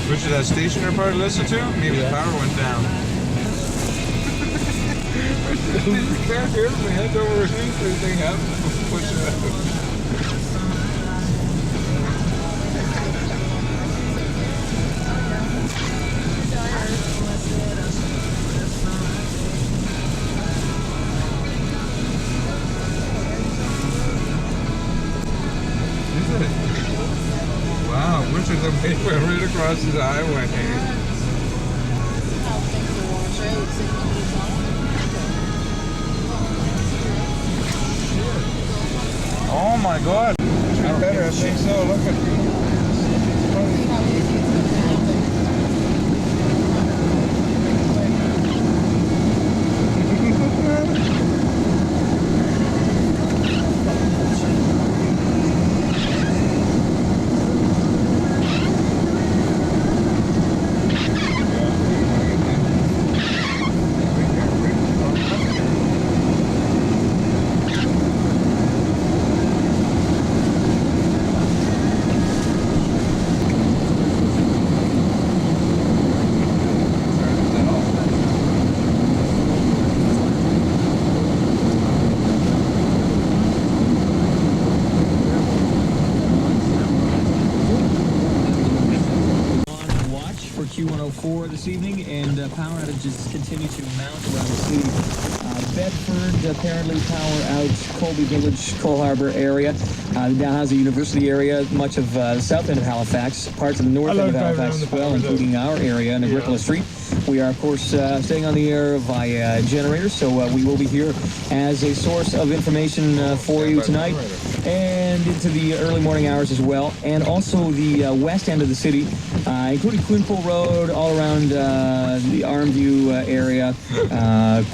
Which of that stationer part to listen to? Maybe the power went down. You can't hear me. I don't know anything happened. Push it out. Wow, which is the way went right across the highway. Oh my God! Better, I think so. Look at Q104 this evening, and power outages continue to mount around the city. Bedford, apparently power out, Colby Village, Cole Harbor area, the Dalhousie University area, much of the south end of Halifax, parts of the north end of Halifax as well, including our area in Agricola Street. We are, of course, staying on the air via generators, so we will be here as a source of information for you tonight and into the early morning hours as well, and also the west end of the city, including Quinpool Road, all around the Armview area,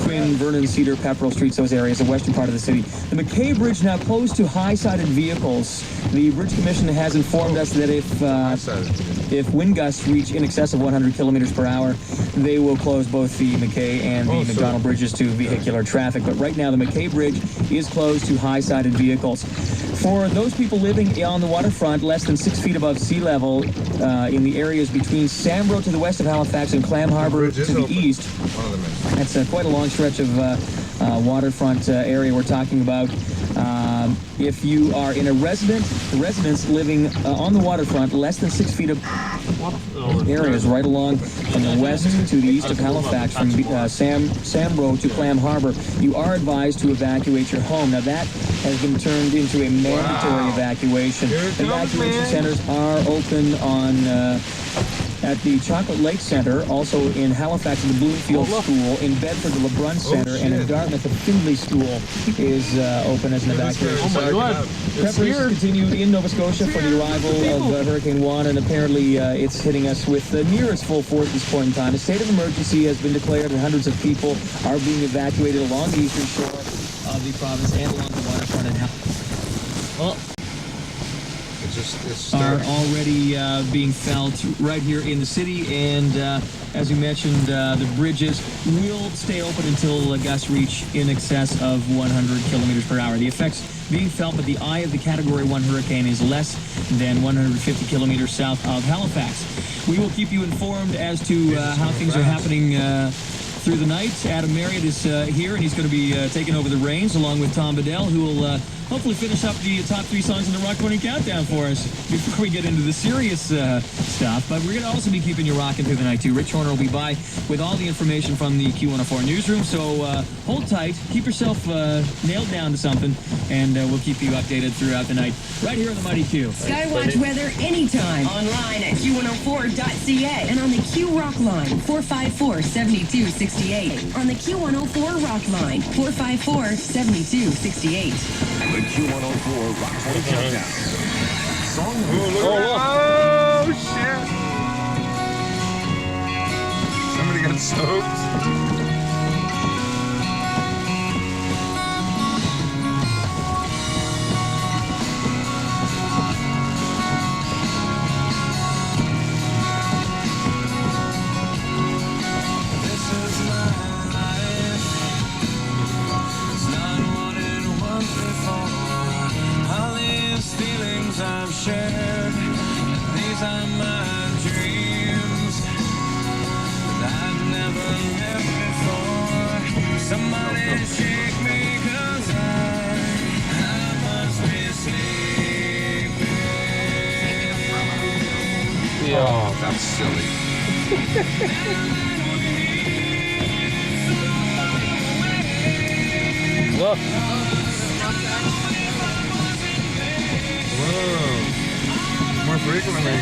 Quinn, Vernon, Cedar, Pepperell Streets, those areas, the western part of the city. The McKay Bridge now closed to high-sided vehicles. The Bridge Commission has informed us that if wind gusts reach in excess of 100 kilometers per hour, they will close both the McKay and the McDonald bridges to vehicular traffic. But right now, the McKay Bridge is closed to high-sided vehicles. For those people living on the waterfront less than 6 feet above sea level in the areas between Sambro to the west of Halifax and Clam Harbor to the east, that's quite a long stretch of waterfront area we're talking about. If you are in a residence living on the waterfront less than 6 feet of areas right along from the west to the east of Halifax, from Sambro to Clam Harbor, you are advised to evacuate your home. Now that has been turned into a mandatory evacuation. Evacuation centers are open on at the Chocolate Lake Center, also in Halifax at the Bloomfield School, in Bedford the LeBrun Center, and in Dartmouth the Findlay School is open as an evacuation site. Preparations continue in Nova Scotia for the arrival of Hurricane Juan, and apparently it's hitting us with near its full force at this point in time. A state of emergency has been declared, and hundreds of people are being evacuated along the eastern shore of the province and along the waterfront in Halifax. Are already being felt right here in the city, and as we mentioned, the bridges will stay open until gusts reach in excess of 100 kilometers per hour. The effects being felt, but the eye of the Category 1 hurricane is less than 150 kilometers south of Halifax. We will keep you informed as to how things are happening through the night. Adam Marriott is here, and he's going to be taking over the reins along with Tom Bedell, who will hopefully finish up the top 3 songs in the Rock Morning Countdown for us before we get into the serious stuff. But we're going to also be keeping you rocking through the night, too. Rich Horner will be by with all the information from the Q104 newsroom. So hold tight, keep yourself nailed down to something, and we'll keep you updated throughout the night right here on the Mighty Q. Skywatch weather anytime online at Q104.ca and on the Q Rock line 454-7268. On the Q104 Rock line 454-7268. The Q104 Rock Morning Countdown. Song Oh, shit! Somebody got soaked. I've shared, these are my dreams that I've never lived before. Somebody shake me, 'cause I must be sleeping. Oh, that's silly. Look. Whoa. More frequently.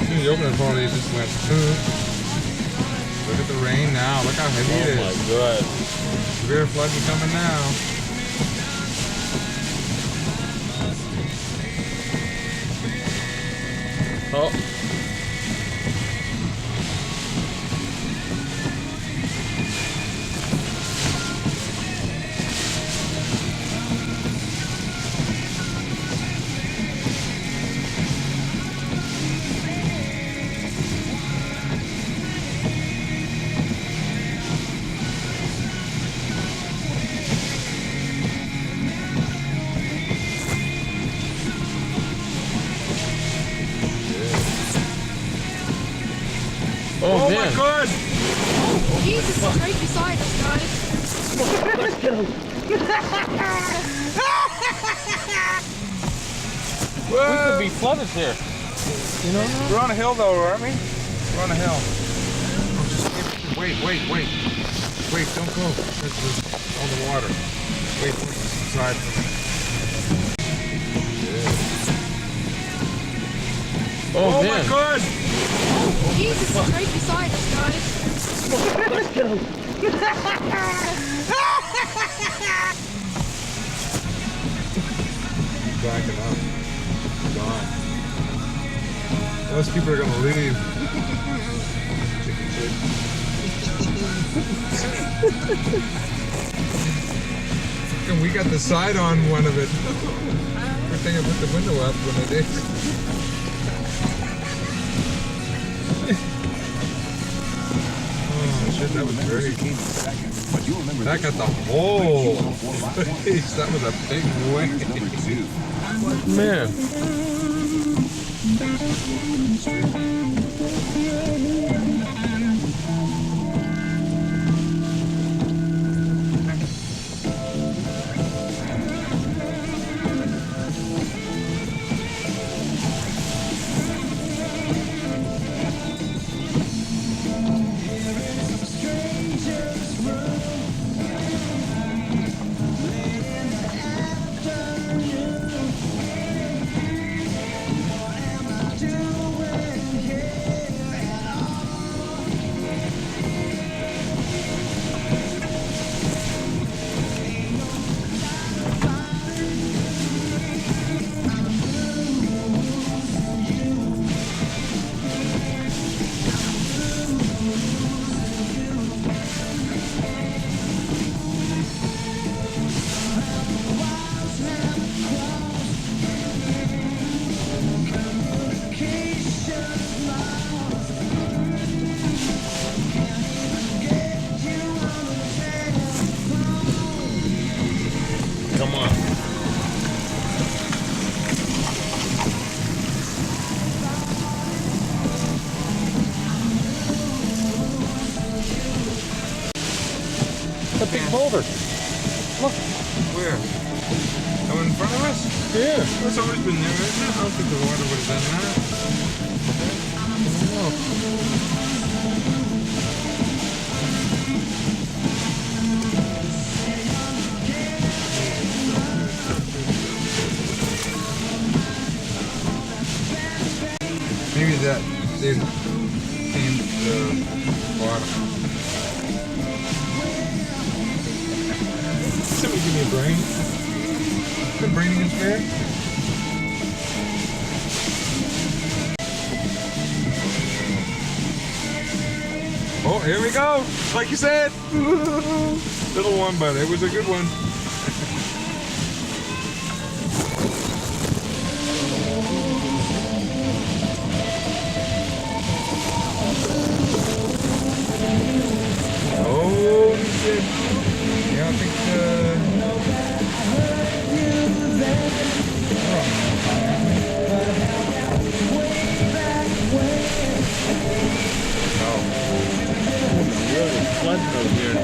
The opening party just went boom. Look at the rain now. Look how heavy it is. Oh my god. Severe flooding coming now. Oh. Oh, man. my god! Jesus is right beside us, guys. Let's go. We could be flooded here. You know, we're on a hill though, aren't we? We're on a hill. Oh, just wait. Wait, don't go. There's all the water. Wait for it to subside for a minute. Oh, Oh man. my god! Jesus is right beside us, guys. Let's go. Backing up. Gone. Those people are gonna leave. Chicken shit. And we got the side on one of it. Good thing I put the window up when I did. Oh shit, that was great. That got the whole place. That was a big wave. Man. Come on. A big boulder. Look. Where? Oh, in front of us? Yeah. That's always been there, isn't it? I don't think the water would have done that. Maybe that they came to the bottom. Somebody give me a brain. The brain is there. Oh, here we go. Like you said. Little one, but it was a good one. Oh, shit. Yeah, I think Flood over here.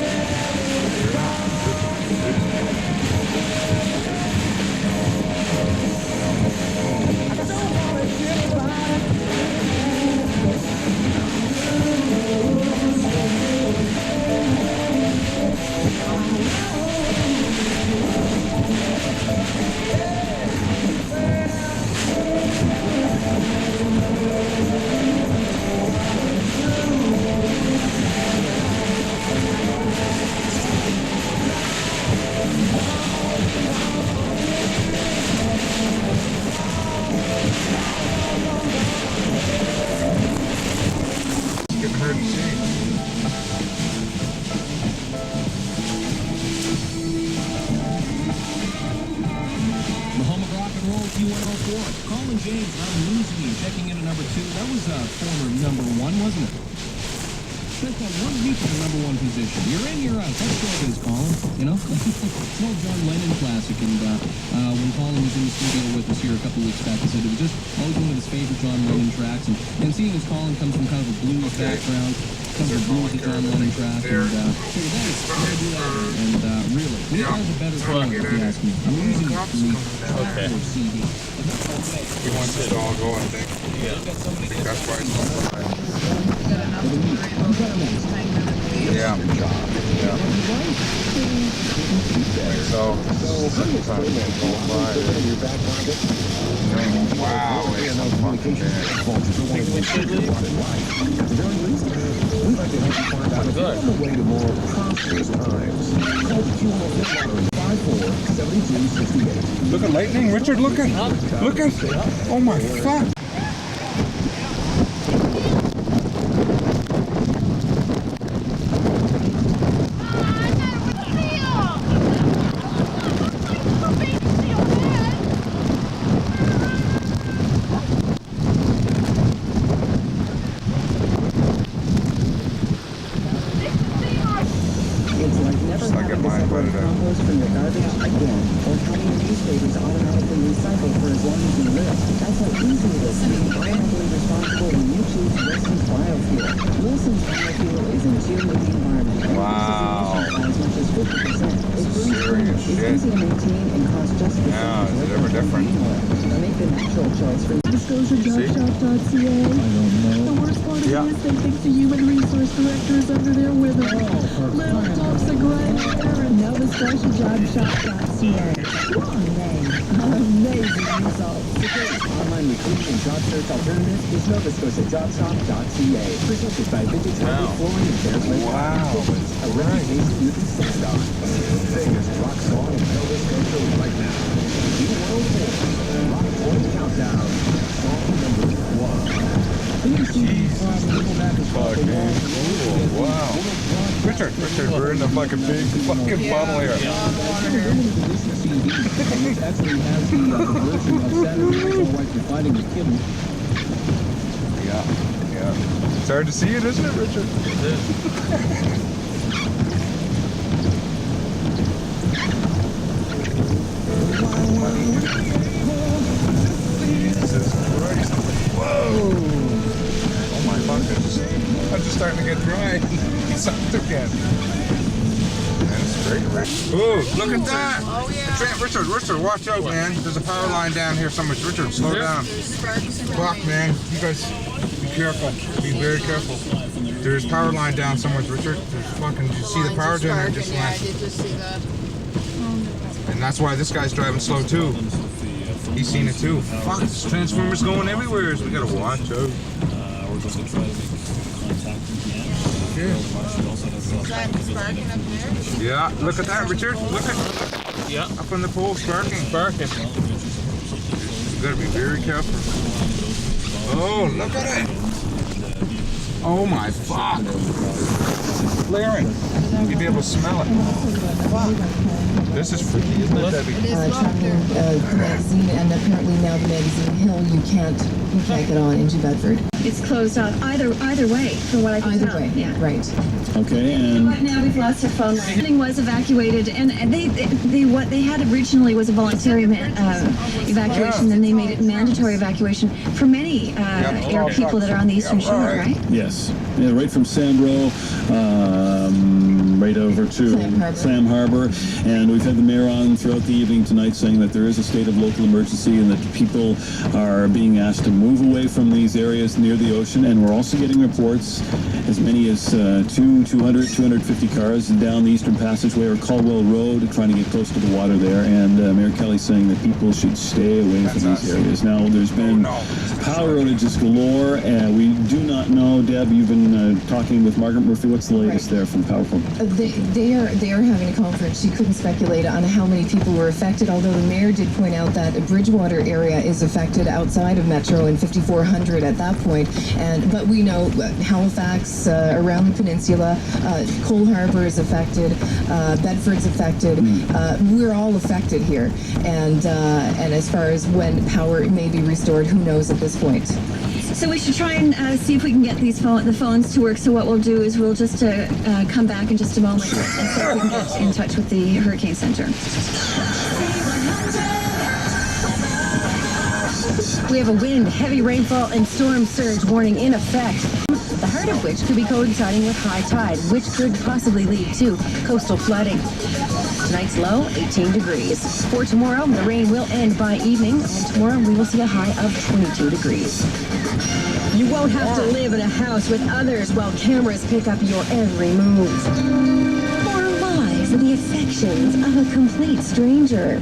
getting hard to see. The home of rock and roll, Q104. Colin James, I'm losing you. Checking in at number 2. That was former number 1, wasn't it? Spent that 1 week in the number 1 position. You're in, you're out. That's what it is, Colin. You know? It's an old John Lennon classic. And when Colin was in the studio with us here a couple weeks back, he said it was just always one of his favorite John Lennon tracks. And seeing as Colin comes from kind of a blues background, comes from blues to John Lennon track, and figured that is going to do that. And really, we are the better Colin, if you ask me. I'm losing you to me. Okay. Or CD. He wants us to all go, I think. Yeah. I think that's why it's on the side. Yeah. Yeah. So, sometimes it's going by. Wow, it's so fucking bad. Good. Look at lightning, Richard, look at. Oh my fuck. Just like at mine, but compost from your garbage again, or having your newspapers automatically recycled for as long as you live. That's how easy it is to be environmentally responsible when you choose Wilson's Biofuel. Wilson's Biofuel is in tune with the environment and Wow. reduces emissions by as much as 50%. It burns clean, Serious is shit. easy to maintain, and costs just the Yeah, same is as it ever regular different? green oil. Make the natural choice for disclosureJobShop.ca. The worst part of Yeah. it is they think the human resource director is under there with them. Little toxic right there. NovaScotiaJobShop.ca. Long name. Amazing results. The greatest online recruiting and job search alternative is NovaScotiaJobShop.ca. Presented by Vintage Hardwood Flooring and Bears Lake. Wow. A reputation you can stand on. Vegas rock song in Nova Scotia right now. Q104. Rock Point Countdown. Song number 1. Fuck, man. Oh, wow. Richard, we're in a fucking big fucking bubble here. Which actually has the version of Saturday Night All Right for Fighting with Kim. Yeah. It's hard to see it, isn't it, Richard? It is. Jesus Christ. Whoa. Oh my fuckers. I'm just starting to get dry. It's up again. That's great, right? Ooh, look at that. Oh, yeah. Richard, watch out, man. There's a power line down here somewhere. Richard, slow down. Fuck, man. You guys, be careful. Be very careful. There's power line down somewhere, Richard. There's fucking, did you see the power generator just Yeah, I went? did just see that. And that's why this guy's driving slow too. He's seen it too. Fuck, this transformer's going everywhere. So we gotta watch out. Yeah. Is that sparking up there? Yeah, look at that, Richard. Look at Yeah. up on the pole, sparking. You gotta be very careful. Oh, look at it. Oh my fuck. Flaring. You'd be able to smell it. Fuck. This is freaky, isn't it, Debbie? It is up there. The magazine, and apparently now the magazine Hill you can't get on into Bedford. It's closed off either way, from what I can Either tell. way, Yeah. right. Okay, and Right now we've lost our phone line. Everything was evacuated, and what they had originally was a voluntary evacuation. Then they made it mandatory evacuation for many people that are on the Eastern Shore, right? yes, yeah, right from Sambro, right over to Clam Harbor. And we've had the mayor on throughout the evening tonight saying that there is a state of local emergency and that people are being asked to move away from these areas near the ocean. And we're also getting reports as many as 250 cars down the Eastern Passageway or Caldwell Road trying to get close to the water there. And Mayor Kelly saying that people should stay away from these areas. Now, there's been power outages galore. We do not know, Deb, you've been talking with Margaret Murphy. What's the latest there from PowerPoint? They are having a conference. She couldn't speculate on how many people were affected, although the mayor did point out that the Bridgewater area is affected outside of Metro and 5400 at that point. But we know Halifax, around the peninsula, Cole Harbor is affected, Bedford's affected. We're all affected here. And as far as when power may be restored, who knows at this point. So we should try and see if we can get the phones to work. So what we'll do is we'll just come back in just a moment and see if we can get in touch with the Hurricane Center. We have a wind, heavy rainfall, and storm surge warning in effect. The heart of which could be coinciding with high tide, which could possibly lead to coastal flooding. Tonight's low, 18 degrees. For tomorrow, the rain will end by evening, and tomorrow we will see a high of 22 degrees. You won't have to live in a house with others while cameras pick up your every move. Or live in the affections of a complete stranger.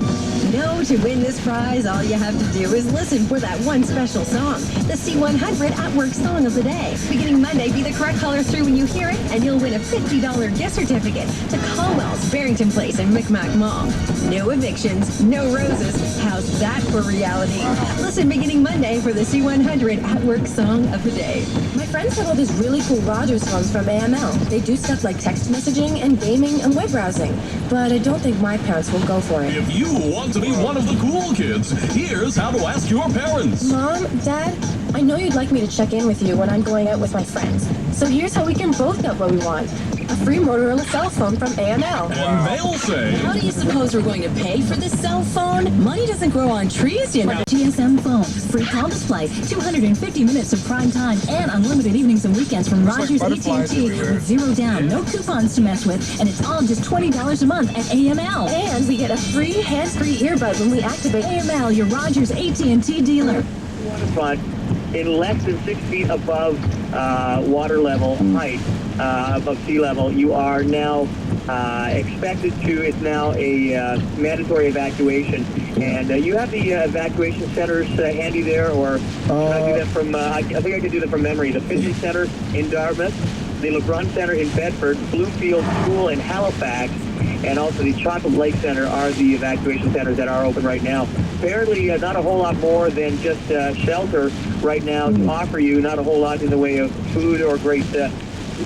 No, to win this prize, all you have to do is listen for that one special song, the C100 At Work Song of the Day. Beginning Monday, be the correct caller through when you hear it, and you'll win a $50 gift certificate to Caldwell's, Barrington Place, and Micmac Mall. No evictions, no roses. How's that for reality? Listen beginning Monday for the C100 At Work Song of the Day. My friends have all these really cool Rogers phones from AML. They do stuff like text messaging and gaming and web browsing. But I don't think my parents will go for it. If you want to be one of the cool kids, here's how to ask your parents. Mom, Dad, I know you'd like me to check in with you when I'm going out with my friends. So here's how we can both get what we want. A free Motorola cell phone from AML. And they'll say, How do you suppose we're going to pay for this cell phone? Money doesn't grow on trees, you know. GSM phone, free call display, 250 minutes of prime time, and unlimited evenings and weekends from Rogers AT&T with zero down, no coupons to mess with, and it's all just $20 a month at AML. And we get a free hands-free earbud when we activate AML, your Rogers AT&T dealer. Waterfront in less than 6 feet above water level height, above sea level. You are now expected to, it's now a mandatory evacuation. And you have the evacuation centers handy there, or can I do that from, I think I can do that from memory. The Finley Center in Dartmouth, the LeBrun Center in Bedford, Bluefield School in Halifax, and also the Chocolate Lake Center are the evacuation centers that are open right now. Apparently, not a whole lot more than just shelter right now to offer you. Not a whole lot in the way of food or great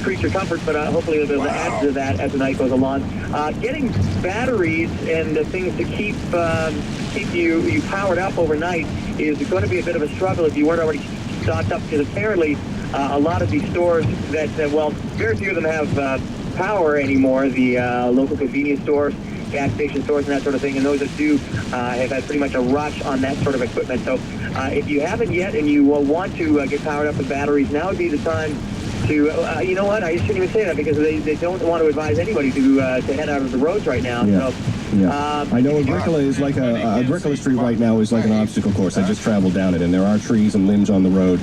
creature comforts, but hopefully they'll be able to add to that as the night goes along. Getting batteries and things to keep you powered up overnight is going to be a bit of a struggle if you weren't already stocked up, because apparently a lot of these stores that, well, very few of them have power anymore, the local convenience stores gas station stores and that sort of thing, and those that do have had pretty much a rush on that sort of equipment. So if you haven't yet and you want to get powered up with batteries, now would be the time to, you know what, I shouldn't even say that because they don't want to advise anybody to head out of the roads right now. Yeah. So, yeah. I know Agricola is like Agricola Street right now is like an obstacle course. I just traveled down it, and there are trees and limbs on the road.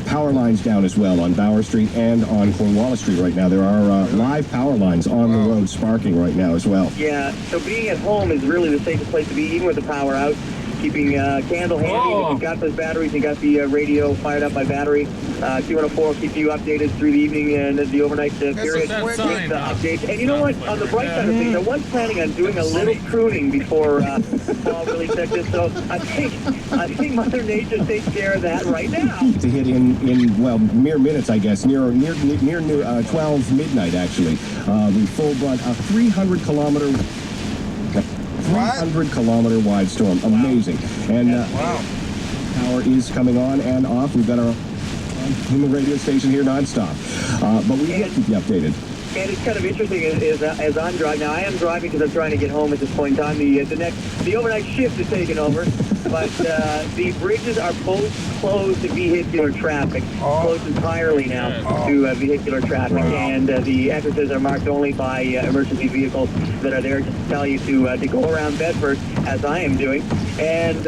Power lines down as well on Bauer Street and on Cornwallis Street right now. There are live power lines on the road sparking right now as well. Yeah, so being at home is really the safest place to be, even with the power out. Keeping candle handy. If you've got those batteries, you got the radio fired up by battery. Q104 will keep you updated through the evening and the overnight period with updates. And you know what? On the bright side of things, I was planning on doing a little pruning before fall really set this. So I think Mother Nature takes care of that right now. To hit in well, mere minutes, I guess, near 12 midnight actually. The full brunt, a 300-kilometer. 300-kilometer wide storm. Amazing. And power is coming on and off. We've got our on the radio station here nonstop. But we will keep you updated. And it's kind of interesting as I'm driving. Now, I am driving because I'm trying to get home at this point in time. The overnight shift is taking over. But the bridges are both closed to vehicular traffic. Closed entirely now to vehicular traffic. And the entrances are marked only by emergency vehicles that are there just to tell you to go around Bedford, as I am doing. And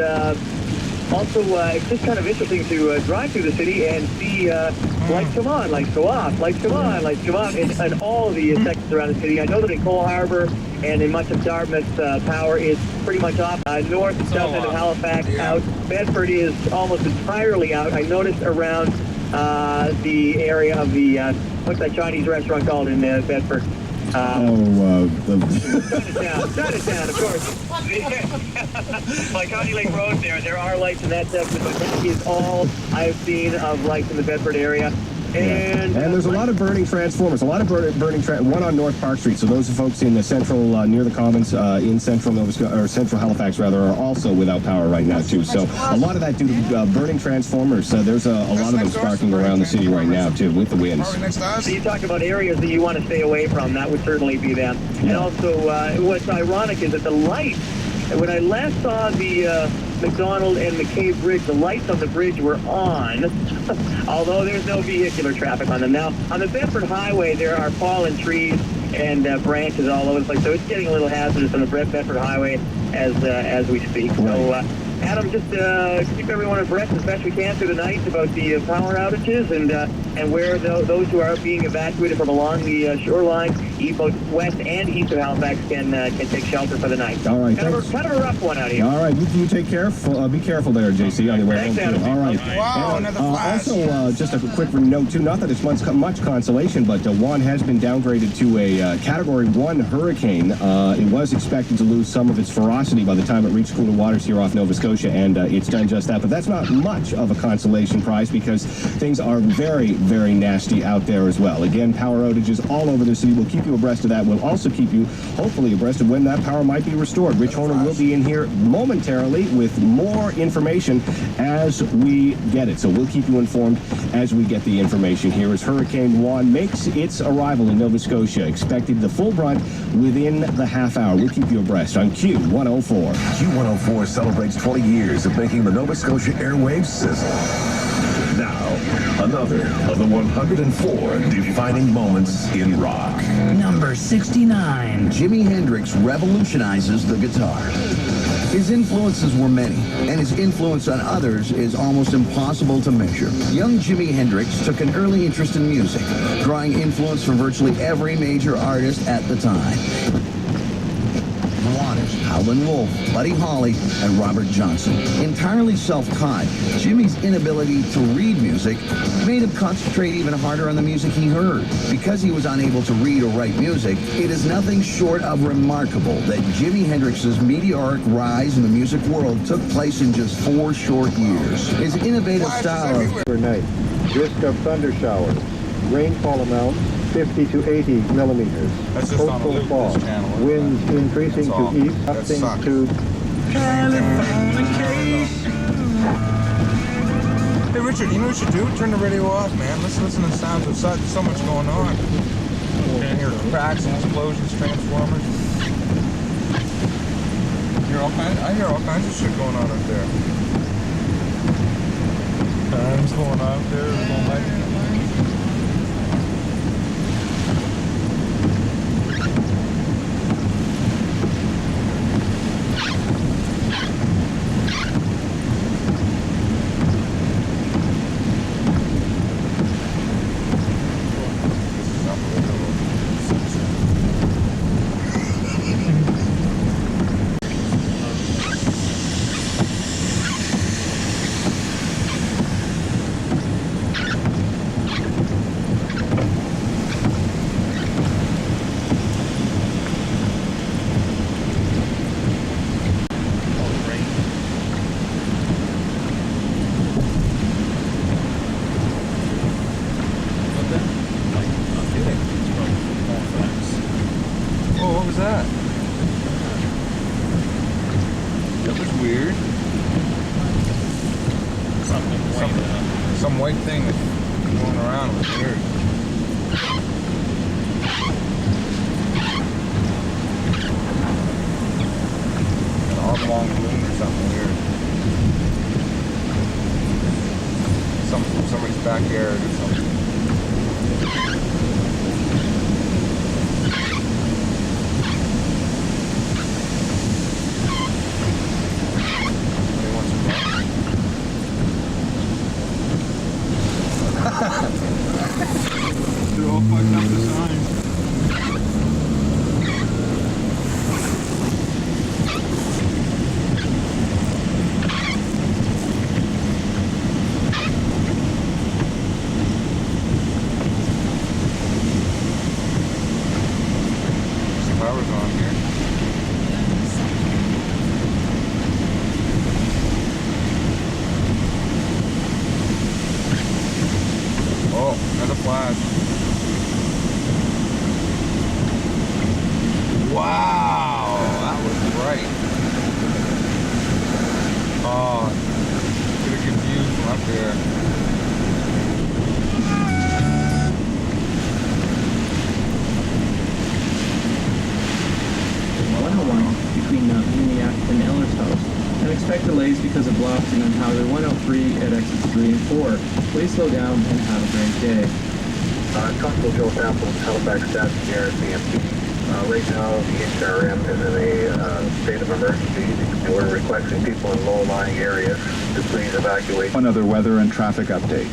also, it's just kind of interesting to drive through the city and see lights come on, lights go off, lights come on, lights come off, and all the sections around the city. I know that in Cole Harbour and in much of Dartmouth, power is pretty much off. North and south end of Halifax out. Bedford is almost entirely out. I noticed around the area of the, what's that Chinese restaurant called in Bedford? Chinatown, of course. Like County Lake Road there are lights in that section, but that is all I've seen of lights in the Bedford area. And there's a lot of burning transformers, one on North Park Street. So those folks in the central, near the Commons, in central central Halifax rather, are also without power right now too. So a lot of that due to burning transformers. There's a lot of them sparking around the city right now too with the winds. So you talk about areas that you want to stay away from. That would certainly be them. And also, what's ironic is that the lights. When I last saw the McDonald and McCabe Bridge, the lights on the bridge were on, although there's no vehicular traffic on them. Now, on the Bedford Highway, there are fallen trees and branches all over the place, so it's getting a little hazardous on the Bedford Highway as we speak. So, Adam, just keep everyone abreast as best we can through the night about the power outages and where those who are being evacuated from along the shoreline, both west and east of Halifax, can take shelter for the night. All right, kind of a rough one out here. All right, you take care. Be careful there, JC. On the way home. All right. Wow, another flash. Also, just a quick note too. Not that it's much consolation, but Juan has been downgraded to a Category 1 hurricane. It was expected to lose some of its ferocity by the time it reached cooler waters here off Nova Scotia, and it's done just that. But that's not much of a consolation prize because things are very, very nasty out there as well. Again, power outages all over the city. We'll keep you abreast of that. We'll also keep you, hopefully, abreast of when that power might be restored. Rich Horner will be in here momentarily with more information as we get it. So we'll keep you informed as we get the information here as Hurricane Juan makes its arrival in Nova Scotia. Expected the full brunt within the half hour. We'll keep you abreast on Q104. Q104 celebrates 20 years of making the Nova Scotia airwaves sizzle. Now, another of the 104 defining moments in rock. Number 69. Jimi Hendrix revolutionizes the guitar. His influences were many, and his influence on others is almost impossible to measure. Young Jimi Hendrix took an early interest in music, drawing influence from virtually every major artist at the time. Waters, Howlin' Wolf, Buddy Holly, and Robert Johnson. Entirely self-taught, Jimmy's inability to read music made him concentrate even harder on the music he heard. Because he was unable to read or write music, it is nothing short of remarkable that Jimi Hendrix's meteoric rise in the music world took place in just 4 short years. His innovative style of overnight, risk of thunder showers, rainfall amount 50 to 80 millimeters. That's just on coastal the fog, this channel. winds increasing to east, gusting to Hey Richard, you know what you should do? Turn the radio off, man. Let's listen to the sounds of so much going on. Can't hear cracks and explosions, transformers. I hear all kinds of shit going on up there. Things going on up there. There's no lighting. Oh, what was that? That was weird. Some white thing going around. It was weird. An oblong balloon or something weird. Somebody's backyard or something. They're all fucked up the signs. Some power's on here. Oh, another flash. Wow, that was bright. Oh, get a good view from up there. Between Uniac and Eller's house, and expect delays because of blasting on Highway 103 at exits 3 and 4. Please slow down and have a great day. Constable Joe Sample, Halifax Stats here at CMP. Right now, the HRM is in a state of emergency, and we're requesting people in low-lying areas to please evacuate. Another weather and traffic update.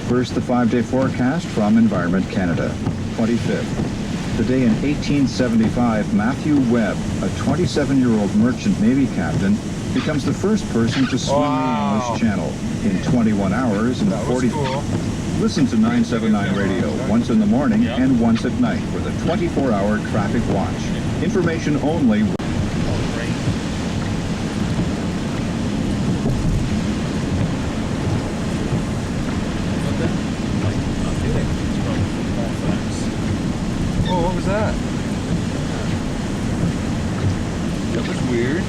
First, the 5-day forecast from Environment Canada. 25th. Today in 1875, Matthew Webb, a 27-year-old merchant Navy captain, becomes the first person to swim the English Channel in 21 hours and 40. Cool. Listen to 979 Radio once in the morning and once at night for the 24-hour traffic watch. Information only. Oh, what was that? That was weird.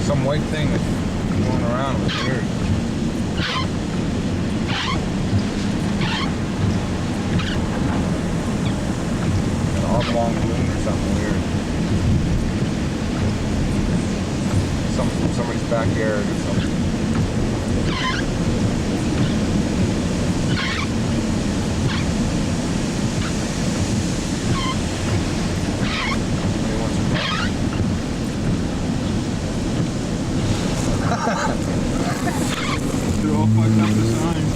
Some white thing going around. It was weird. An oblong balloon or something weird. Somebody's backyard or something. They're all fucked up the signs.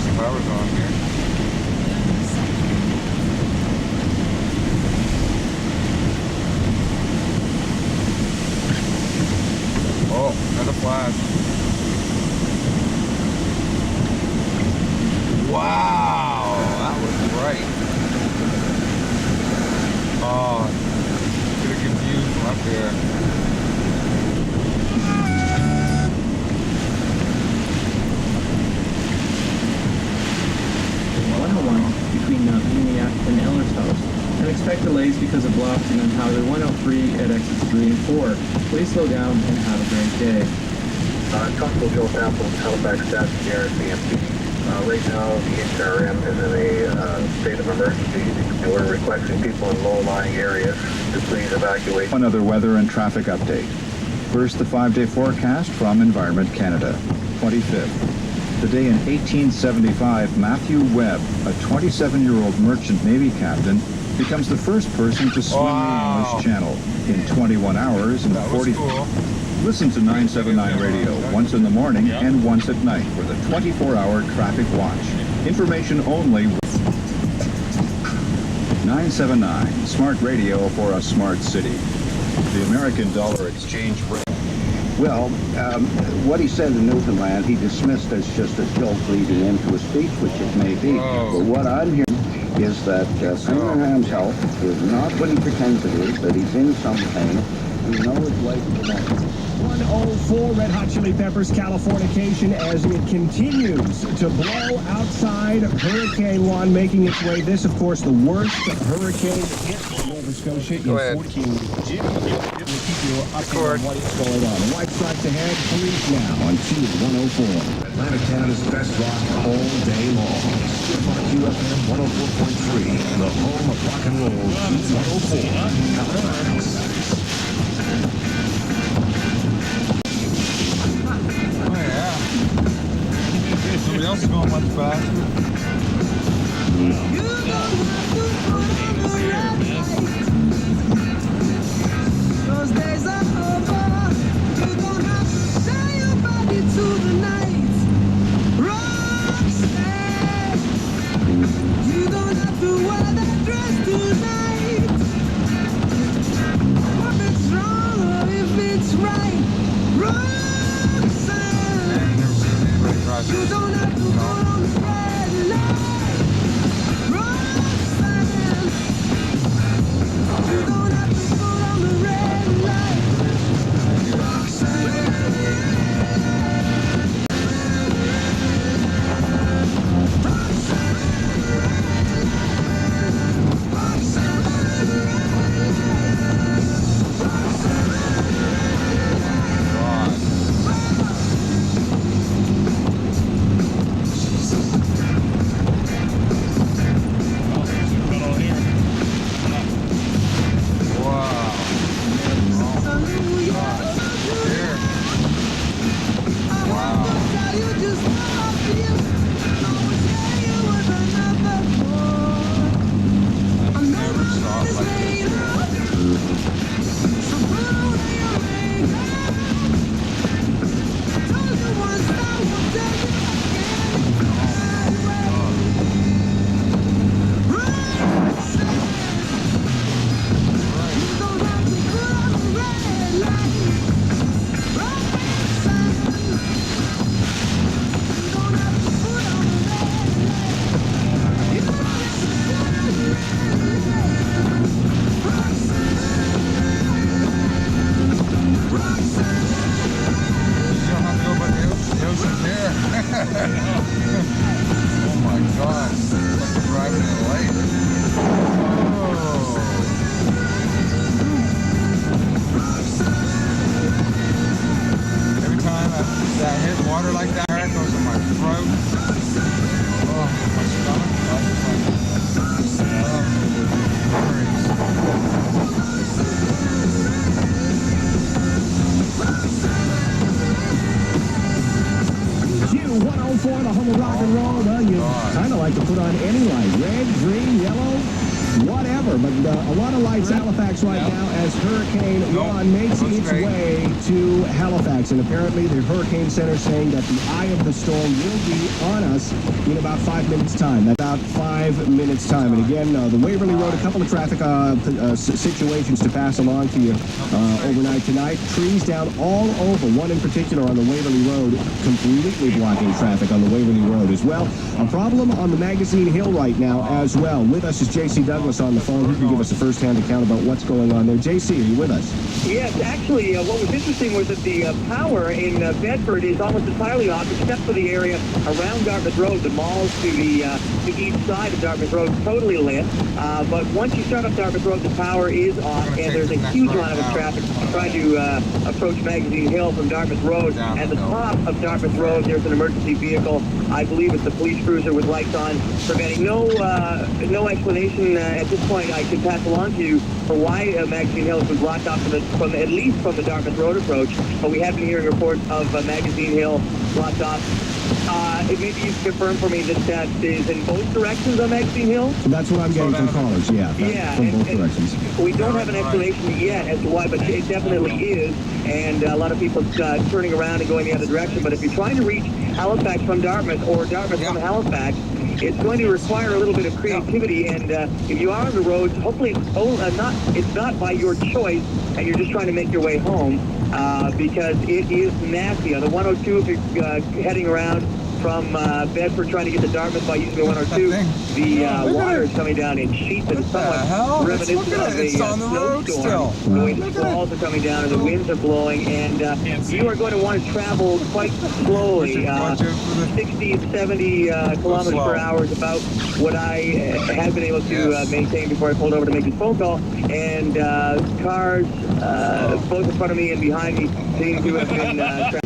Some power's on here. Oh, another flash. Wow, that was bright. Oh, get a good view from up there. 101 between Uniac and Eller's house, and and expect delays because of blasting on Highway 103 at exits 3 and 4. Please slow down and have a great day. Constable Joe Sample, Halifax, Stats, CMP. Right now, the HRM is in a state of emergency, and we're requesting people in low-lying areas to please evacuate. One other weather and traffic update. First, the 5-day forecast from Environment Canada. 25th. The day in 1875, Matthew Webb, a 27-year-old merchant Navy captain, becomes the first person to swim the English Channel in 21 hours and 40. Listen to 979 Radio once in the morning and once at night for the 24-hour traffic watch. Information only. 979, smart radio for a smart city. The American dollar exchange rate. Well, what he said in Newfoundland, he dismissed as just a joke leading into a speech, which it may be. But what I'm hearing is that Senator Ham's health is not what he pretends it is, that he's in some pain. We know his life is long. 104 Red Hot Chili Peppers Californication as it continues to blow outside Hurricane Juan making its way. This, of course, the worst hurricane hit Nova Scotia in 14 years. Jimmy will keep you updated on what is going on. The white stripes ahead, police now on Q104. Atlantic Canada's best rock all day long. QFM 104.3, the home of rock and roll. Q104, Halifax. Somebody else is going much faster. Those days are over. You don't have to sell your body to the night. Rockstar. You don't have to wear that dress tonight. If it's wrong or if it's right. Rockstar. You don't have to put on the red light. Rockstar. You don't have to put on the red light. Halifax right now as Hurricane Juan makes its way to Halifax. And apparently the Hurricane Center saying that the eye of the storm will be on us in about 5 minutes' time. That's about 5 minutes' time. And again, the Waverly Road, a couple of traffic situations to pass along to you overnight tonight. Trees down all over. One in particular on the Waverly Road, completely blocking traffic on the Waverly Road as well. A problem on the Magazine Hill right now as well. With us is J.C. Douglas on the phone, who can give us a first-hand account about what's going on there. J.C., are you with us? Yes, actually, what was interesting was that the power in Bedford is almost entirely off, except for the area around Dartmouth Road, the malls to the the east side of Dartmouth Road totally lit, but once you start up Dartmouth Road, the power is off, and there's a huge amount of traffic trying to approach Magazine Hill from Dartmouth Road. At the top of Dartmouth Road, there's an emergency vehicle. I believe it's a police cruiser with lights on, preventing no explanation at this point I could pass along to you for why Magazine Hill has been blocked off at least from the Dartmouth Road approach, but we have been hearing reports of Magazine Hill blocked off. Maybe you can confirm for me that is in both directions on Magazine Hill? That's what I'm getting from callers, yeah. From both directions. We don't have an explanation yet as to why, but it definitely is, and a lot of people turning around and going the other direction. But if you're trying to reach Halifax from Dartmouth or Dartmouth from Halifax, it's going to require a little bit of creativity, and if you are on the roads, hopefully it's not by your choice, and you're just trying to make your way home, because it is nasty. On the 102, if you're heading around from Bedford trying to get to Dartmouth by using the 102, the water is coming down in sheets and somewhat reminiscent of a snowstorm. The way the squalls are coming down and the winds are blowing, and you are going to want to travel quite slowly. 60, 70 kilometers per hour is about what I have been able to maintain before I pulled over to make this phone call. And cars, both in front of me and behind me, seem to have been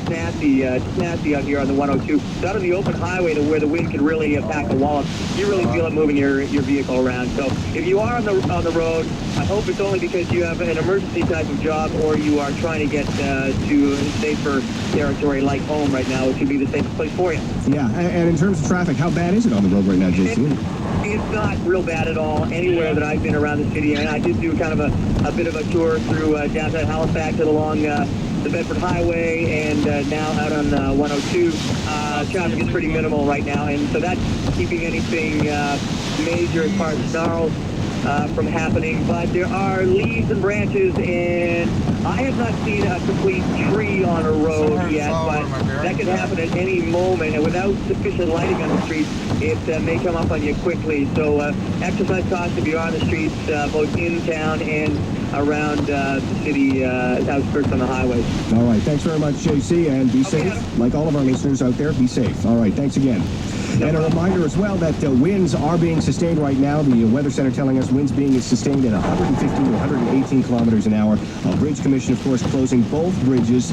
nasty out here on the 102. Not on the open highway to where the wind can really pack the wallop. You really feel it moving your vehicle around. So if you are on the road, I hope it's only because you have an emergency type of job or you are trying to get to safer territory like home right now, which would be the safest place for you. Yeah, and in terms of traffic, how bad is it on the road right now, JC? It's not real bad at all anywhere that I've been around the city. And I did do kind of a bit of a tour through downtown Halifax and along the Bedford Highway, and now out on 102. Traffic is pretty minimal right now, and so that's keeping anything major as far as snarls from happening. But there are leaves and branches, and I have not seen a complete tree on a road yet, but that could happen at any moment, and without sufficient lighting on the streets, it may come up on you quickly. So exercise caution if you are on the streets, both in town and around the city outskirts on the highways. All right, thanks very much, JC, and be safe. Like all of our listeners out there, be safe. All right, thanks again. And a reminder as well that winds are being sustained right now. The Weather Center telling us winds being sustained at 115 to 118 kilometers an hour. Bridge Commission, of course, closing both bridges.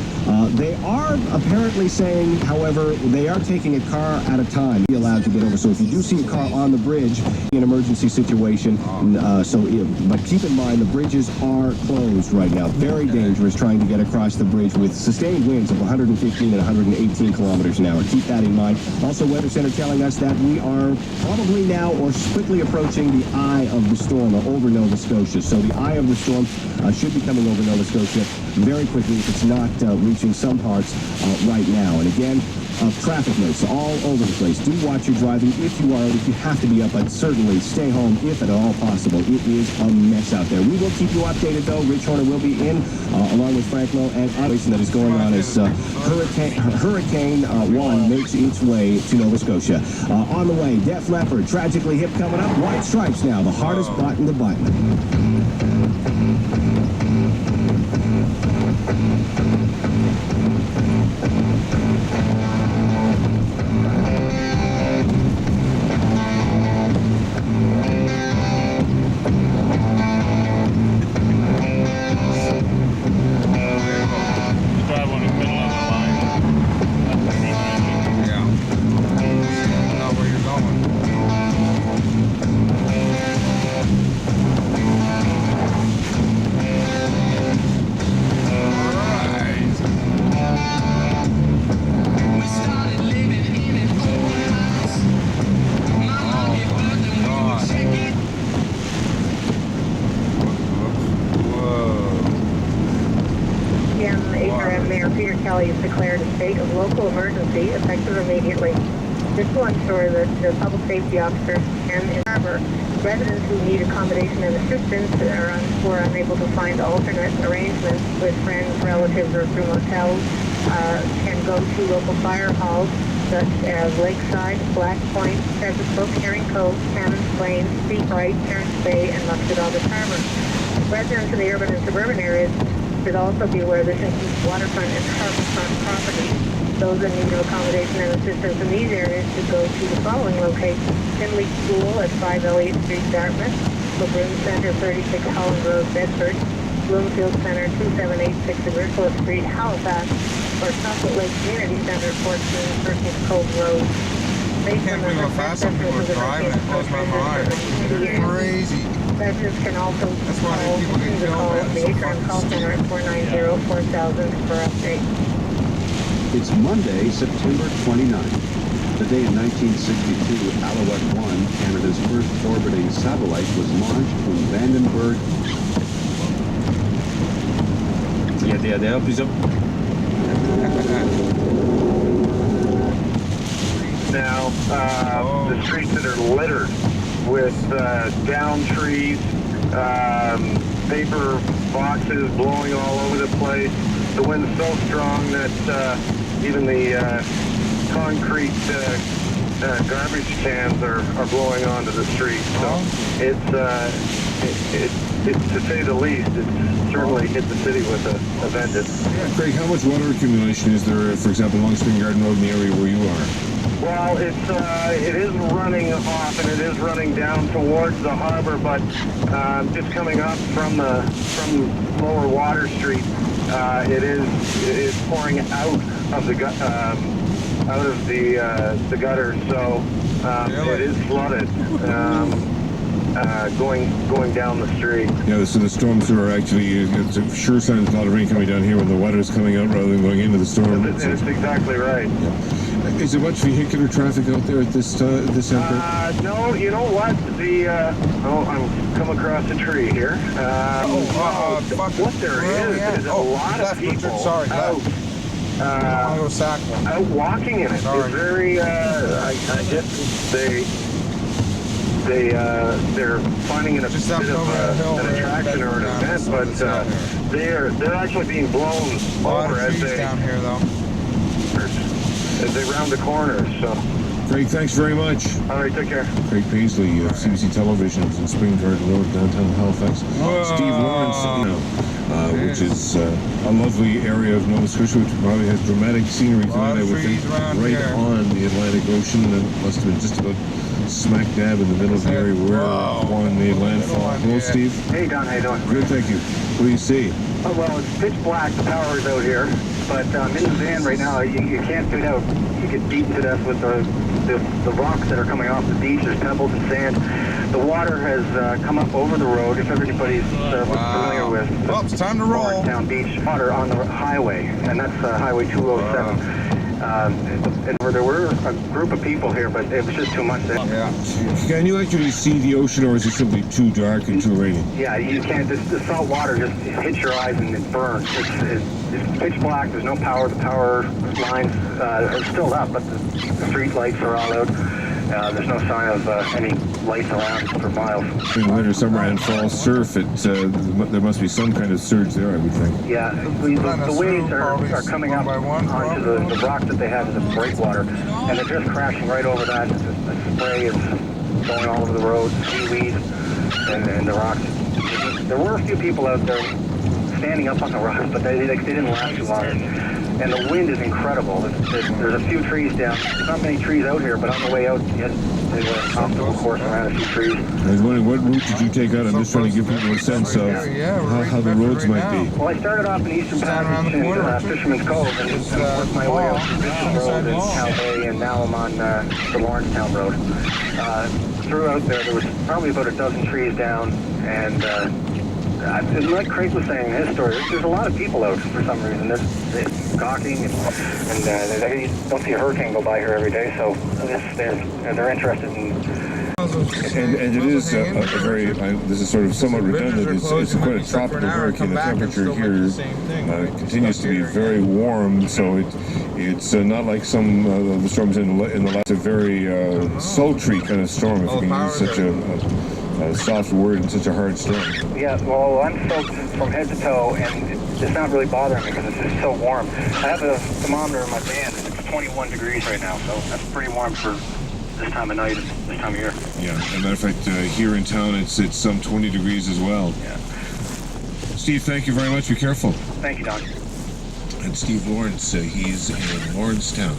They are apparently saying, however, they are taking a car at a time to be allowed to get over. So if you do see a car on the bridge, an emergency situation. But keep in mind, the bridges are closed right now. Very dangerous trying to get across the bridge with sustained winds of 115 and 118 kilometers an hour. Keep that in mind. Also, Weather Center telling us that we are probably now or quickly approaching the eye of the storm over Nova Scotia. So the eye of the storm should be coming over Nova Scotia very quickly if it's not reaching some parts right now. And again, traffic notes all over the place. Do watch your driving if you have to be up, but certainly stay home if at all possible. It is a mess out there. We will keep you updated though. Rich Horner will be in along with Frank Lowe and others that is going on as Hurricane Juan makes its way to Nova Scotia. On the way, Def Leppard, Tragically Hip coming up. White Stripes now, the hardest button to button. Has declared a state of local emergency effective immediately. This will ensure that the public safety officers can harbor residents who need accommodation and assistance who are unable to find alternate arrangements with friends, relatives, or through motels can go to local fire halls such as Lakeside, Black Point, Pheasant Brook, Herring Cove, Cannons Plains, Sea Bright, Terrence Bay, and Muscatawbus Harbor. Residents in the urban and suburban areas should also be aware this includes waterfront and harborfront property. Those in need of accommodation and assistance in these areas should go to the following locations: Finley School at 5 Elliott Street, Dartmouth; LeBroom Center, 36 Holland Road, Bedford; Bloomfield Center, 2786 Agricola Street, Halifax; or Chocolate Lake Community Center, 14 Perkins Cove Road. I can't believe how fast some people are driving. It blows my mind. They're crazy. Residents can also That's why call people get killed, man. the Atrium Call Center at 490-4000 for updates. It's Monday, September 29th. The day in 1962, Alouette 1, Canada's first orbiting satellite, was launched from Vandenberg. Yeah, please up. Now, the streets that are littered with down trees, paper boxes blowing all over the place. The wind's so strong that even the concrete garbage cans are blowing onto the street. So it's to say the least, it's certainly hit the city with a vengeance. Craig, how much water accumulation is there, for example, along Spring Garden Road in the area where you are? Well, it is running off and it is running down towards the harbor, but just coming up from Lower Water Street, it is pouring out of the gutters, so it is flooded. Going down the street. Yeah, so the storms are actually, it's a sure sign there's a lot of rain coming down here when the water is coming out rather than going into the storm. That's exactly right. Yeah. Is there much vehicular traffic out there at this airport? No, you know what? I'm come across a tree here. What there is a lot of people out walking in it. It's very, I guess they're finding it a bit of an attraction or an event, but they're actually being blown over as they down here though. As they round the corners. So. Craig, thanks very much. All right, take care. Craig Paisley of CBC Television is in Spring Garden Road, downtown Halifax. Steve Lawrence, which is a lovely area of Nova Scotia, which probably has dramatic scenery tonight, I would think, right on the Atlantic Ocean, and it must have been just about smack dab in the middle of the area where Juan made landfall. Hello, Steve. Hey, Don, how you doing? Good, thank you. What do you see? Oh, well, it's pitch black. The power is out here, but in the van right now, you can't get out. You get beaten to death with the rocks that are coming off the beach. There's pebbles and sand. The water has come up over the road. If everybody's familiar with it's time to roll. Town Beach, water on the highway, and that's Highway 207. And there were a group of people here, but it was just too much. Can you actually see the ocean, or is it simply too dark and too rainy? Yeah, you can't. The salt water just hits your eyes and it burns. It's pitch black. There's no power. The power lines are still up, but the street lights are all out. There's no sign of any lights around for miles. In winter, summer, and fall surf, there must be some kind of surge there, I would think. Yeah, the waves are coming up onto the rock that they have as a breakwater, and they're just crashing right over that. The spray is going all over the road, seaweed, and the rocks. There were a few people out there standing up on the rocks, but they didn't last too long. And the wind is incredible. There's a few trees down. There's not many trees out here, but on the way out, they went an obstacle course around a few trees. I was wondering, what route did you take out? I'm just trying to give people a sense of how the roads might be. Well, I started off in Eastern Passage in Fisherman's Cove and worked my way up to Fisherman's Road in Cal Bay, and now I'm on the Lawrencetown Road. Throughout there was probably about a dozen trees down, and like Craig was saying in his story, there's a lot of people out for some reason. They're gawking, and they don't see a hurricane go by here every day, so they're interested in. And it is a very, this is sort of somewhat redundant, it's quite a tropical hurricane. The temperature here continues to be very warm, so it's not like some of the storms in the last, it's a very sultry kind of storm, if you can use such a soft word in such a hard storm. Yeah, well, I'm soaked from head to toe, and it's not really bothering me because it's just so warm. I have a thermometer in my van, and it's 21 degrees right now, so that's pretty warm for this time of night, this time of year. Yeah, as a matter of fact, here in town, it's some 20 degrees as well. Yeah. Steve, thank you very much. Be careful. Thank you, Don. and Steve Lawrence. He's in Lawrencetown.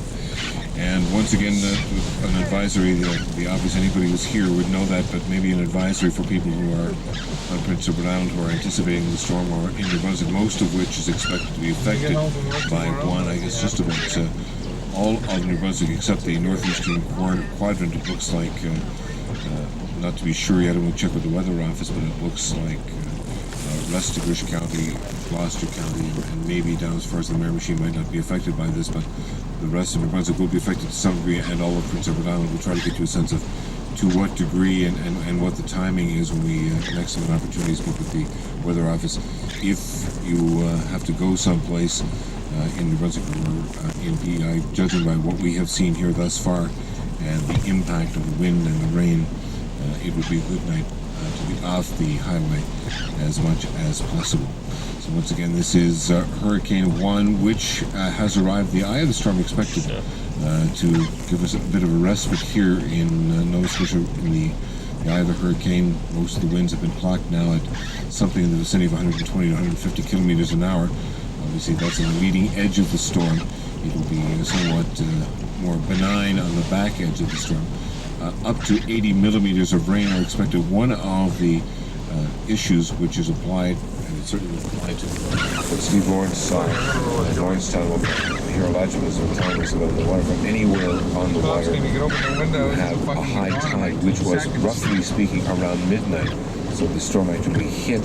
And once again, an advisory, the obvious anybody who's here would know that, but maybe an advisory for people who are on Prince Edward Island who are anticipating the storm or in New Brunswick, most of which is expected to be affected by Juan. I guess just about all of New Brunswick except the northeastern quadrant. It looks like, not to be sure yet, I won't check with the weather office, but it looks like Restigouche County, Gloucester County, and maybe down as far as the Miramichi might not be affected by this, but the rest of New Brunswick will be affected to some degree, and all of Prince Edward Island. We'll try to get you a sense of to what degree and what the timing is when we next have an opportunity to speak with the weather office. If you have to go someplace in New Brunswick or in PEI, judging by what we have seen here thus far and the impact of the wind and the rain, it would be a good night to be off the highway as much as possible. So once again, this is Hurricane Juan, which has arrived. The eye of the storm expected to give us a bit of a respite here in Nova Scotia in the eye of the hurricane. Most of the winds have been clocked now at something in the vicinity of 120 to 150 kilometers an hour. Obviously, that's on the leading edge of the storm. It will be somewhat more benign on the back edge of the storm. Up to 80 millimeters of rain are expected. One of the issues which is applied, and it certainly applied to what Steve Lawrence saw in Lawrencetown, here allegedly is telling us about the water from anywhere on the water. You have a high tide, which was roughly speaking around midnight. So the storm actually hit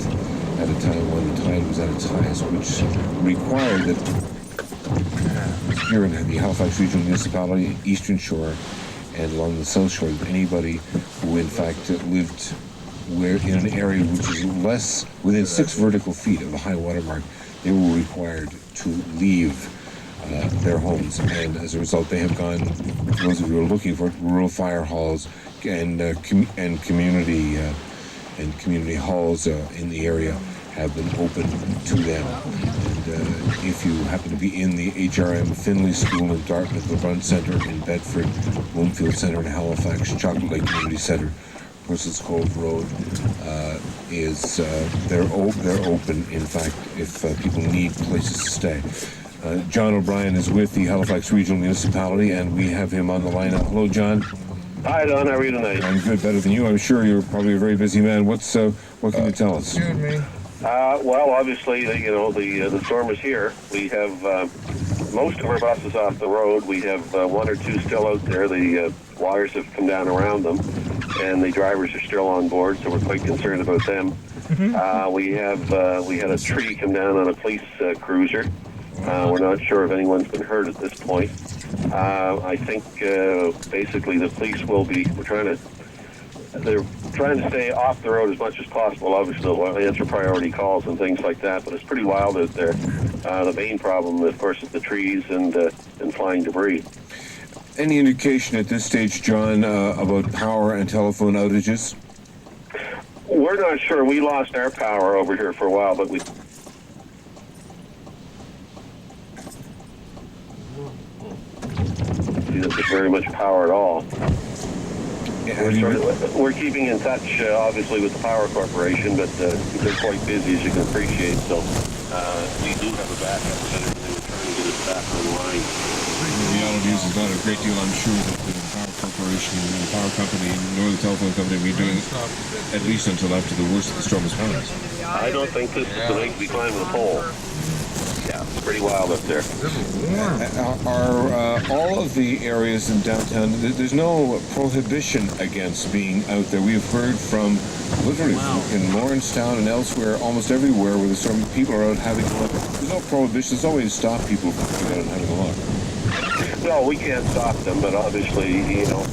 at a time when the tide was at its highest, which required that here in the Halifax Regional Municipality, Eastern Shore, and along the South Shore, anybody who in fact lived in an area which is within 6 vertical feet of the high water mark, they were required to leave their homes, and as a result they have gone, for those of you who are looking for it, rural fire halls and community halls in the area have been open to them. And if you happen to be in the HRM Finley School in Dartmouth, the Brunt Center in Bedford, Bloomfield Center in Halifax, Chocolate Lake Community Center, Horses Cove Road, they're open, in fact, if people need places to stay. John O'Brien is with the Halifax Regional Municipality, and we have him on the line now. Hello, John. Hi, Don. How are you tonight? I'm good, better than you. I'm sure you're probably a very busy man. What can you tell us? Well, obviously, the storm is here. We have most of our buses off the road. We have 1 or 2 still out there. The wires have come down around them, and the drivers are still on board, so we're quite concerned about them. We had a tree come down on a police cruiser. We're not sure if anyone's been hurt at this point. I think basically the police will be. They're trying to stay off the road as much as possible. Obviously, they'll answer priority calls and things like that, but it's pretty wild out there. The main problem, of course, is the trees and flying debris. Any indication at this stage, John, about power and telephone outages? We're not sure. We lost our power over here for a while, but we... see that there's very much power at all. We're keeping in touch, obviously, with the Power Corporation, but they're quite busy, as you can appreciate. So we do have a backup center, and they were trying to get us back online. The reality is not a great deal, I'm sure, that the Power Corporation and the power company, nor the telephone company, will be doing at least until after the worst of the storm is passed. I don't think this is the way we climb the pole. Yeah, it's pretty wild up there. Are all of the areas in downtown, there's no prohibition against being out there. We have heard from literally in Lawrencetown and elsewhere, almost everywhere where the storm, people are out having a look. There's no prohibition. There's no way to stop people from going out and having a look. No, we can't stop them, but obviously,